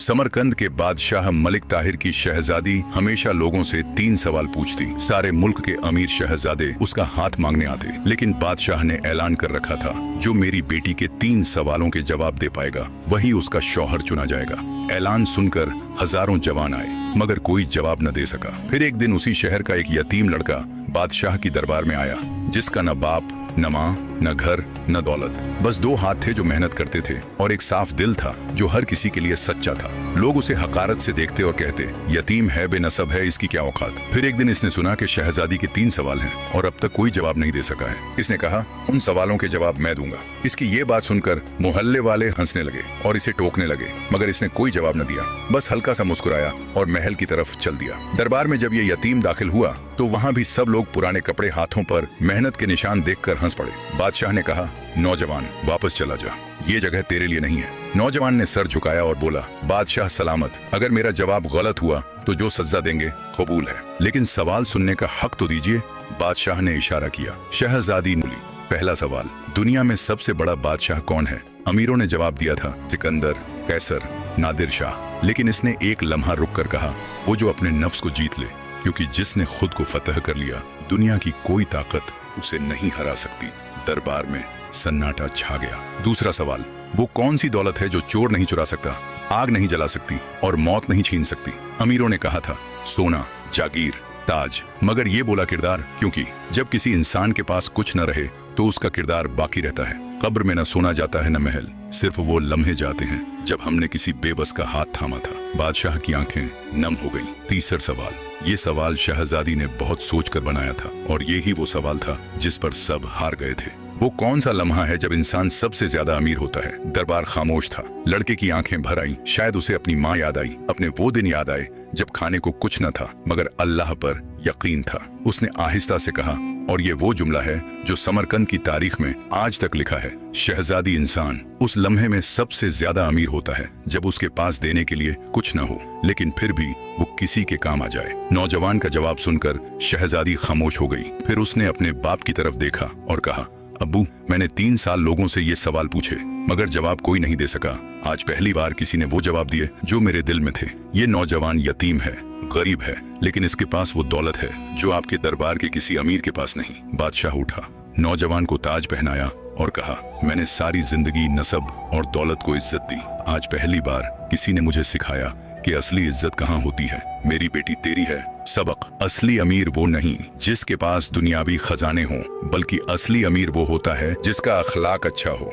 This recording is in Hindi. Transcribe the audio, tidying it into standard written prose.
समरकंद के बादशाह मलिक ताहिर की शहजादी हमेशा लोगों से 3 सवाल पूछती। सारे मुल्क के अमीर शहजादे उसका हाथ मांगने आते, लेकिन बादशाह ने ऐलान कर रखा था, जो मेरी बेटी के 3 सवालों के जवाब दे पाएगा वही उसका शौहर चुना जाएगा। ऐलान सुनकर हजारों जवान आए, मगर कोई जवाब न दे सका। फिर एक दिन उसी शहर का एक यतीम लड़का बादशाह की दरबार में आया, जिसका न बाप न माँ न घर न दौलत, बस 2 हाथ थे जो मेहनत करते थे और एक साफ दिल था जो हर किसी के लिए सच्चा था। लोग उसे हकारत से देखते और कहते, यतीम है, बेनसब है, इसकी क्या औकात। फिर एक दिन इसने सुना कि शहजादी के 3 सवाल हैं और अब तक कोई जवाब नहीं दे सका है। इसने कहा, उन सवालों के जवाब मैं दूंगा। इसकी ये बात सुनकर मोहल्ले वाले हंसने लगे और इसे टोकने लगे, मगर इसने कोई जवाब न दिया, बस हल्का सा मुस्कुराया और महल की तरफ चल दिया। दरबार में जब ये यतीम दाखिल हुआ तो वहाँ भी सब लोग पुराने कपड़े, हाथों पर मेहनत के निशान देखकर हंस पड़े। बादशाह ने कहा, नौजवान वापस चला जा, ये जगह तेरे लिए नहीं है। नौजवान ने सर झुकाया और बोला, बादशाह सलामत, अगर मेरा जवाब गलत हुआ तो जो सज्जा देंगे कबूल है, लेकिन सवाल सुनने का हक तो दीजिए। बादशाह ने इशारा किया। शहजादी बोली, पहला सवाल, दुनिया में सबसे बड़ा बादशाह कौन है? अमीरों ने जवाब दिया था, सिकंदर, कैसर, नादिर शाह। लेकिन इसने एक लम्हा रुक कर कहा, वो जो अपने नफ्स को जीत ले, क्योंकि जिसने खुद को फतह कर लिया दुनिया की कोई ताकत उसे नहीं हरा सकती। दरबार में सन्नाटा छा गया। दूसरा सवाल, वो कौन सी दौलत है जो चोर नहीं चुरा सकता, आग नहीं जला सकती और मौत नहीं छीन सकती? अमीरों ने कहा था, सोना, जागीर, ताज। मगर ये बोला किरदार, क्योंकि जब किसी इंसान के पास कुछ न रहे तो उसका किरदार बाकी रहता है। कब्र में न सोना जाता है न महल, सिर्फ वो लम्हे जाते हैं जब हमने किसी बेबस का हाथ थामा था। बादशाह की आंखें नम हो गईं। तीसरा सवाल, ये सवाल शहजादी ने बहुत सोचकर बनाया था और ये ही वो सवाल था जिस पर सब हार गए थे। वो कौन सा लम्हा है जब इंसान सबसे ज्यादा अमीर होता है? दरबार खामोश था। लड़के की आंखें भर आईं। शायद उसे अपनी माँ याद आई, अपने वो दिन याद आए जब खाने को कुछ न था मगर अल्लाह पर यकीन था। उसने आहिस्ता से कहा, और ये वो जुमला है जो समरकंद की तारीख में आज तक लिखा है, शहजादी इंसान उस लम्हे में सबसे ज्यादा अमीर होता है जब उसके पास देने के लिए कुछ न हो, लेकिन फिर भी वो किसी के काम आ जाए। नौजवान का जवाब सुनकर शहजादी खामोश हो गई। फिर उसने अपने बाप की तरफ देखा और कहा, अब्बू, मैंने 3 साल लोगों से ये सवाल पूछे मगर जवाब कोई नहीं दे सका। आज पहली बार किसी ने वो जवाब दिए जो मेरे दिल में थे। ये नौजवान यतीम है, गरीब है, लेकिन इसके पास वो दौलत है जो आपके दरबार के किसी अमीर के पास नहीं। बादशाह उठा, नौजवान को ताज पहनाया और कहा, मैंने सारी जिंदगी नसब और दौलत को इज्जत दी। आज पहली बार किसी ने मुझे सिखाया कि असली इज्जत कहाँ होती है। मेरी बेटी तेरी है सबक। असली अमीर वो नहीं जिसके पास दुनियावी खजाने हों, बल्कि असली अमीर वो होता है जिसका अखलाक अच्छा हो।